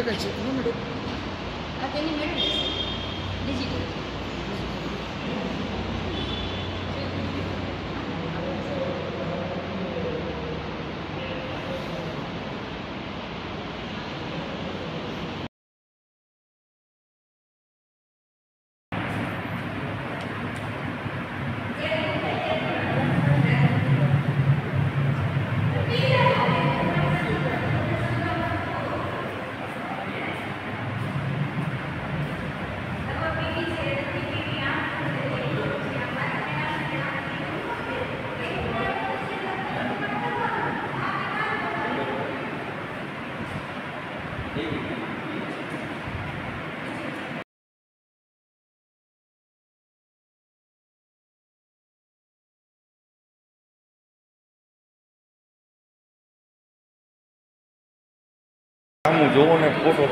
દેખાય છે મેડમ? આ તેની મેળવી લેશે ડિજિટલ. હું જોવો ને ફોટો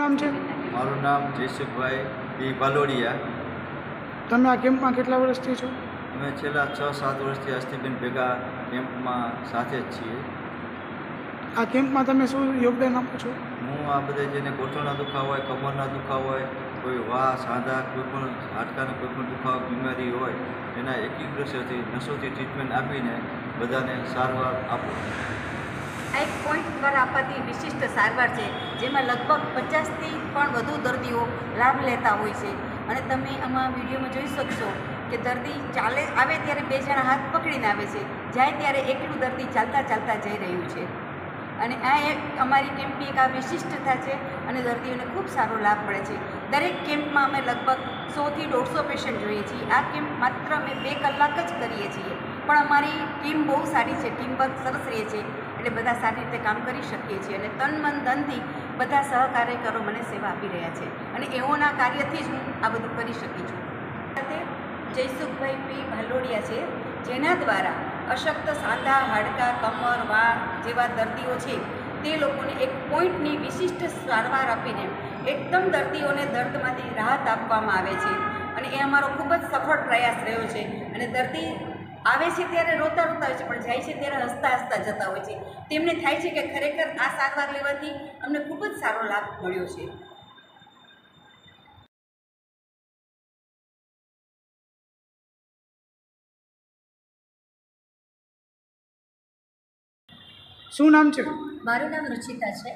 નામ છે? મારું નામ જયસુખભાઈ પી બાલોડિયા. તમે આ કેમ્પમાં કેટલા વર્ષથી છો? અમે છેલ્લા 6-7 વર્ષથી હસ્તીબેન ભેગા કેમ્પમાં સાથે જ છીએ. આ કેમ્પમાં તમે શું યોગદાન આપો છો? હું આ બધા જેને ગોઠણના દુખાવા હોય, કમરના દુખાવા હોય, કોઈ વા સાંધા કોઈ પણ હાડકાનો કોઈ પણ દુખાવો બીમારી હોય એના એક્યુપ્રેશરથી નસોથી ટ્રીટમેન્ટ આપીને બધાને સારવાર આપો. આ એક પોઈન્ટ દ્વારા આપવાથી વિશિષ્ટ સારવાર છે જેમાં લગભગ 50થી પણ વધુ દર્દીઓ લાભ લેતા હોય છે. અને તમે આમાં વિડીયોમાં જોઈ શકશો કે દર્દી ચાલે આવે ત્યારે 2 જણા હાથ પકડીને આવે છે, જાય ત્યારે એકલું દર્દી ચાલતા ચાલતા જઈ રહ્યું છે. અને આ એક અમારી કેમ્પની એક આ વિશિષ્ટતા છે અને દર્દીઓને ખૂબ સારો લાભ મળે છે. દરેક કેમ્પમાં અમે લગભગ 100થી 150 પેશન્ટ જોઈએ છીએ. આ કેમ્પ માત્ર અમે 2 કલાક જ કરીએ છીએ, પણ અમારી ટીમ બહુ સારી છે, ટીમ વર્ક સરસ રહે છે, એટલે બધા સારી રીતે કામ કરી શકીએ છીએ. અને તન મન ધનથી બધા સહકાર્યકરો મને સેવા આપી રહ્યા છે અને એઓના કાર્યથી જ હું આ બધું કરી શકી છું. સાથે જયસુખભાઈ પી ભાલોડિયા છે, જેના દ્વારા અશક્ત સાંધા, હાડકા, કમર, વાળ જેવા દર્દીઓ છે તે લોકોને એક પોઈન્ટની વિશિષ્ટ સારવાર આપીને એકદમ દર્દીઓને દર્દમાંથી રાહત આપવામાં આવે છે. અને એ અમારો ખૂબ જ સફળ પ્રયાસ રહ્યો છે. અને દર્દી આવે છે ત્યારે રોતા રોતા હોય છે, પણ જાય છે ત્યારે હસતા હસતા જતા હોય છે. તેમને થાય છે કે ખરેખર આ સારવાર લેવાથી અમને ખૂબ જ સારો લાભ મળ્યો છે. શું નામ છે? મારું નામ રૂચિતા છે.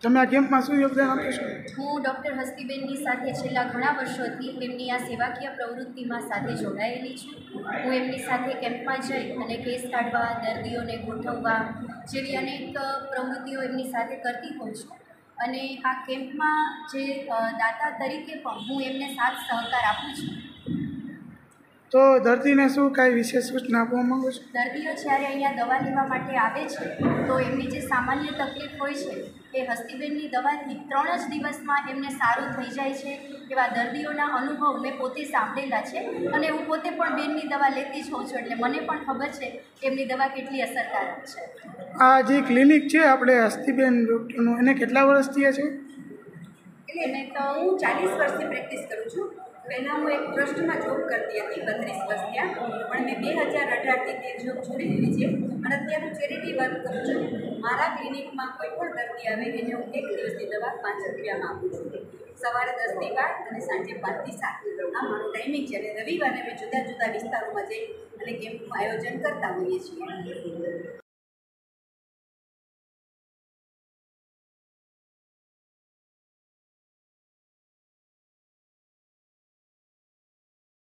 તમે આ કેમ્પમાં શું યોગદાન આપો છો? હું ડૉક્ટર હસ્તીબેનની સાથે છેલ્લા ઘણા વર્ષોથી એમની આ સેવાકીય પ્રવૃત્તિમાં સાથે જોડાયેલી છું. હું એમની સાથે કેમ્પમાં જઈ અને કેસ કાઢવા, દર્દીઓને ગોઠવવા જેવી અનેક પ્રવૃત્તિઓ એમની સાથે કરતી હોઉં છું. અને આ કેમ્પમાં જે દાતા તરીકે પણ હું એમને સાથ સહકાર આપું છું. તો દર્દીને શું કાંઈ વિશેષ સૂચના આપવા માગો છો? દર્દીઓ જ્યારે અહીંયા દવા લેવા માટે આવે છે તો એમની જે સામાન્ય તકલીફ હોય છે એ હસ્તીબેનની દવાથી 3 જ દિવસમાં એમને સારું થઈ જાય છે. એવા દર્દીઓના અનુભવ મેં પોતે સાંભળેલા છે અને હું પોતે પણ બેનની દવા લેતી જ હોઉં છું, એટલે મને પણ ખબર છે કે એમની દવા કેટલી અસરકારક છે. આ જે ક્લિનિક છે આપણે હસ્તીબેન ડૉક્ટરનું, એને કેટલા વર્ષ થયા છે? એને તો હું 40 વર્ષથી પ્રેક્ટિસ કરું છું. પહેલાં હું એક ટ્રસ્ટમાં જોબ કરતી હતી 32 વર્ષ ત્યાં, પણ મેં 2018થી તે જોબ છોડી દીધી છે અને અત્યારે હું ચેરિટી વર્ક કરું છું. મારા ક્લિનિકમાં કોઈ પણ દર્દી આવે એને હું 1 દિવસની દવા 5 રૂપિયામાં આપું છું. સવારે 10થી 12 અને સાંજે 5થી 7 આ મારું ટાઈમિંગ છે. અને રવિવારે અમે જુદા જુદા વિસ્તારોમાં જઈ અને કેમ્પનું આયોજન કરતા હોઈએ છીએ.